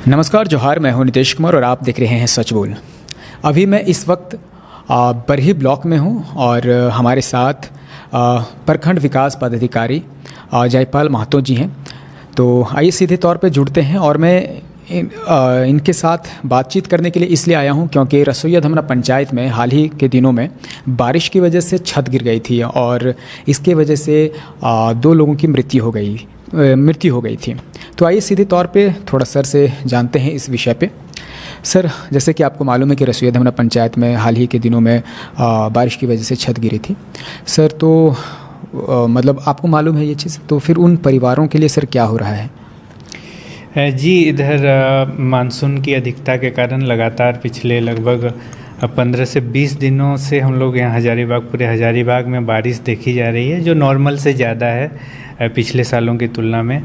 नमस्कार जोहार, मैं हूं नितेश कुमार और आप देख रहे हैं सच बोल। अभी मैं इस वक्त बरही ब्लॉक में हूं और हमारे साथ प्रखंड विकास पदाधिकारी जयपाल महतो जी हैं। तो आइए सीधे तौर पे जुड़ते हैं और मैं इनके साथ बातचीत करने के लिए इसलिए आया हूं क्योंकि रसोईया धमना पंचायत में हाल ही के दिनों में बारिश की वजह से छत गिर गई थी और इसके वजह से 2 लोगों की मृत्यु हो गई थी। तो आइए सीधे तौर पे थोड़ा सर से जानते हैं इस विषय पे। सर, जैसे कि आपको मालूम है कि रसोईया धमना पंचायत में हाल ही के दिनों में बारिश की वजह से छत गिरी थी। सर, तो मतलब आपको मालूम है ये चीज़, तो फिर उन परिवारों के लिए सर क्या हो रहा है? जी, इधर मानसून की अधिकता के कारण लगातार पिछले लगभग 15 से 20 दिनों से हम लोग यहाँ पूरे हजारीबाग में बारिश देखी जा रही है, जो नॉर्मल से ज़्यादा है पिछले सालों की तुलना में।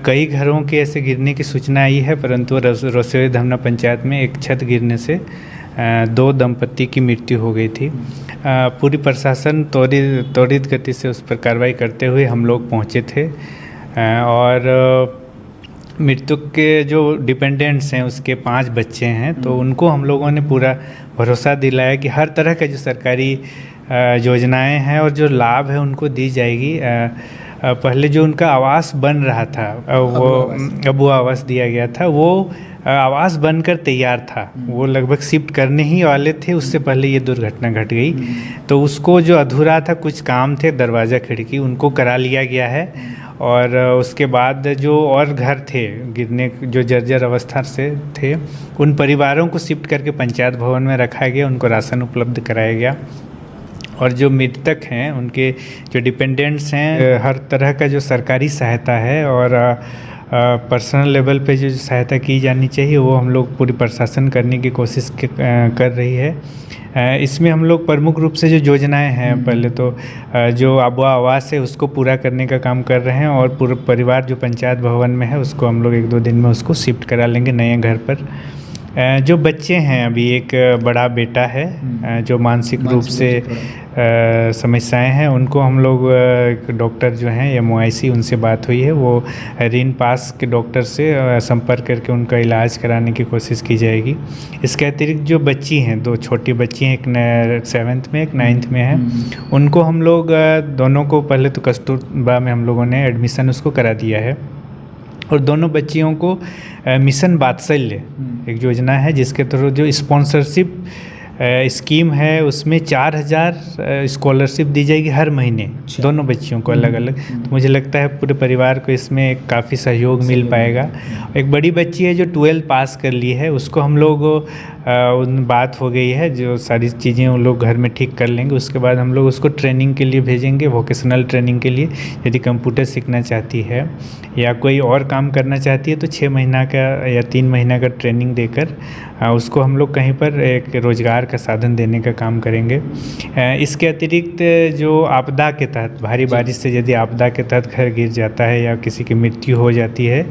कई घरों के ऐसे गिरने की सूचना आई है, परंतु रसोईया धमना पंचायत में एक छत गिरने से 2 दंपत्ति की मृत्यु हो गई थी। पूरी प्रशासन त्वरित गति से उस पर कार्रवाई करते हुए हम लोग पहुँचे थे और मृतक के जो डिपेंडेंट्स हैं उसके 5 बच्चे हैं, तो उनको हम लोगों ने पूरा भरोसा दिलाया कि हर तरह का जो सरकारी योजनाएं हैं और जो लाभ है उनको दी जाएगी। पहले जो उनका आवास बन रहा था, वो अबू आवास दिया गया था, वो आवास बनकर तैयार था, वो लगभग शिफ्ट करने ही वाले थे, उससे पहले ये दुर्घटना घट गई। तो उसको जो अधूरा था, कुछ काम थे दरवाज़ा खिड़की, उनको करा लिया गया है। और उसके बाद जो और घर थे गिरने जो जर्जर अवस्था से थे, उन परिवारों को शिफ्ट करके पंचायत भवन में रखा गया, उनको राशन उपलब्ध कराया गया। और जो मृतक हैं उनके जो डिपेंडेंट्स हैं, हर तरह का जो सरकारी सहायता है और पर्सनल लेवल पे जो सहायता की जानी चाहिए वो हम लोग पूरी प्रशासन करने की कोशिश कर रही है। इसमें हम लोग प्रमुख रूप से जो योजनाएं हैं, पहले तो जो आबुआ आवास है उसको पूरा करने का काम कर रहे हैं और पूरा परिवार जो पंचायत भवन में है उसको हम लोग 1-2 दिन में उसको शिफ्ट करा लेंगे नए घर पर। जो बच्चे हैं, अभी एक बड़ा बेटा है जो मानसिक रूप से समस्याएं हैं, उनको हम लोग डॉक्टर जो हैं MOIC उनसे बात हुई है, वो ऋण पास के डॉक्टर से संपर्क करके उनका इलाज कराने की कोशिश की जाएगी। इसके अतिरिक्त जो बच्ची हैं, 2 छोटी बच्ची हैं, एक 7th में एक 9th में है, उनको हम लोग दोनों को पहले तो कस्तूरबा में हम लोगों ने एडमिशन उसको करा दिया है और दोनों बच्चियों को मिशन वात्सल्य एक योजना है जिसके थ्रू जो स्पॉन्सरशिप स्कीम है उसमें 4000 स्कॉलरशिप दी जाएगी हर महीने, दोनों बच्चियों को अलग अलग। तो मुझे लगता है पूरे परिवार को इसमें काफ़ी सहयोग मिल पाएगा। एक बड़ी बच्ची है जो 12th पास कर ली है, उसको हम लोग उन बात हो गई है, जो सारी चीज़ें उन लोग घर में ठीक कर लेंगे। उसके बाद हम लोग उसको ट्रेनिंग के लिए भेजेंगे, वोकेशनल ट्रेनिंग के लिए। यदि कंप्यूटर सीखना चाहती है या कोई और काम करना चाहती है तो 6 महीना का या 3 महीना का ट्रेनिंग देकर उसको हम लोग कहीं पर एक रोज़गार का साधन देने का काम करेंगे। इसके अतिरिक्त जो आपदा के तहत, भारी बारिश से यदि आपदा के तहत घर गिर जाता है या किसी की मृत्यु हो जाती है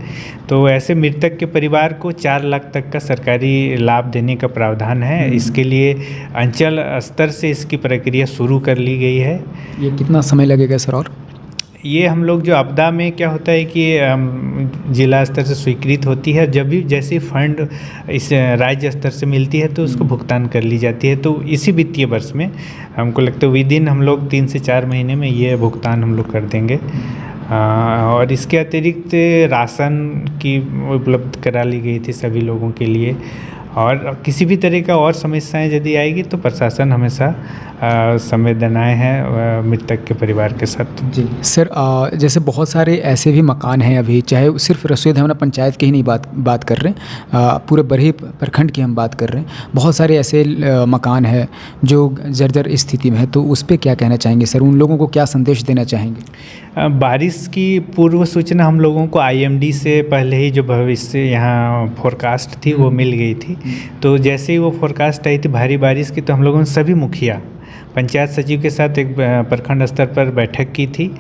तो ऐसे मृतक के परिवार को 4 लाख तक का सरकारी लाभ देने का प्रावधान है। इसके लिए अंचल स्तर से इसकी प्रक्रिया शुरू कर ली गई है। ये कितना समय लगेगा सर? और ये हम लोग जो आपदा में क्या होता है कि जिला स्तर से स्वीकृत होती है, जब भी जैसे फंड इस राज्य स्तर से मिलती है तो उसको भुगतान कर ली जाती है। तो इसी वित्तीय वर्ष में हमको लगता है विदिन हम लोग 3 से 4 महीने में ये भुगतान हम लोग कर देंगे। और इसके अतिरिक्त राशन की उपलब्ध करा ली गई थी सभी लोगों के लिए। और किसी भी तरह का और समस्याएं यदि आएगी तो प्रशासन हमेशा संवेदनाएं हैं मृतक के परिवार के साथ। जी सर, जैसे बहुत सारे ऐसे भी मकान हैं अभी, चाहे सिर्फ रसोईया धमना पंचायत की ही नहीं बात कर रहे हैं, पूरे बरही प्रखंड की हम बात कर रहे हैं। बहुत सारे ऐसे मकान हैं जो जर्जर स्थिति में है, तो उस पर क्या कहना चाहेंगे सर? उन लोगों को क्या संदेश देना चाहेंगे? बारिश की पूर्व सूचना हम लोगों को IMD से पहले ही जो भविष्य यहाँ फोरकास्ट थी वो मिल गई थी। तो जैसे ही वो फोरकास्ट आई थी भारी बारिश की, तो हम लोगों ने सभी मुखिया पंचायत सचिव के साथ एक प्रखंड स्तर पर बैठक की थी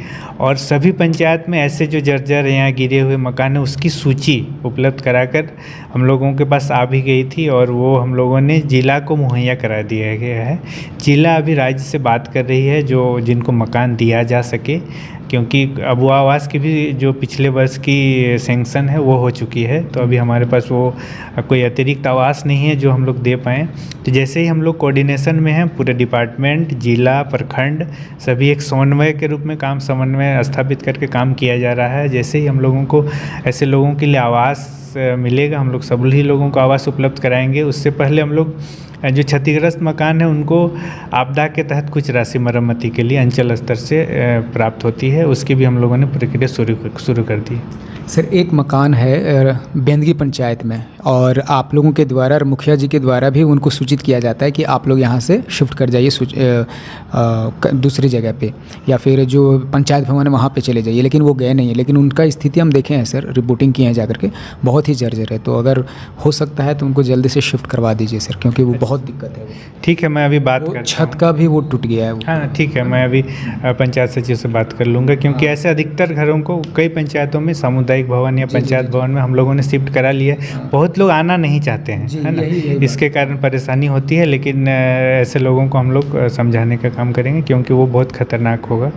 और सभी पंचायत में ऐसे जो जर्जर यहाँ गिरे हुए मकान है उसकी सूची उपलब्ध कराकर हम लोगों के पास आ भी गई थी और वो हम लोगों ने जिला को मुहैया करा दिया गया है। जिला अभी राज्य से बात कर रही है जो जिनको मकान दिया जा सके, क्योंकि अब वो आवास की भी जो पिछले वर्ष की सैंक्शन है वो हो चुकी है, तो अभी हमारे पास वो कोई अतिरिक्त आवास नहीं है जो हम लोग दे पाएँ। तो जैसे ही हम लोग कोऑर्डिनेशन में हैं, पूरे डिपार्टमेंट, जिला, प्रखंड सभी एक समन्वय के रूप में समन्वय स्थापित करके काम किया जा रहा है। जैसे ही हम लोगों को ऐसे लोगों के लिए आवास मिलेगा, हम लोग सभी लोगों को आवास उपलब्ध कराएंगे। उससे पहले हम लोग जो क्षतिग्रस्त मकान है उनको आपदा के तहत कुछ राशि मरम्मती के लिए अंचल स्तर से प्राप्त होती है, उसकी भी हम लोगों ने प्रक्रिया शुरू कर दी। सर, एक मकान है बेंदगी पंचायत में, और आप लोगों के द्वारा और मुखिया जी के द्वारा भी उनको सूचित किया जाता है कि आप लोग यहाँ से शिफ्ट कर जाइए दूसरी जगह पे, या फिर जो पंचायत भवन है वहाँ पे चले जाइए, लेकिन वो गए नहीं है। लेकिन उनका स्थिति हम देखे हैं सर, रिपोर्टिंग की है जाकर के, बहुत ही जर्जर है। तो अगर हो सकता है तो उनको जल्दी से शिफ्ट करवा दीजिए सर, क्योंकि वो बहुत दिक्कत है। ठीक है, मैं अभी बात करता हूँ। छत का भी वो टूट गया है वो। हाँ ठीक है, मैं अभी पंचायत सचिव से बात कर लूँगा, क्योंकि ऐसे अधिकतर घरों को कई पंचायतों में सामुदायिक भवन या पंचायत भवन में हम लोगों ने शिफ्ट करा लिया है। बहुत लोग आना नहीं चाहते हैं, है ना, इसके कारण परेशानी होती है। लेकिन ऐसे लोगों को हम लोग समझाने का काम करेंगे, क्योंकि वो बहुत खतरनाक होगा।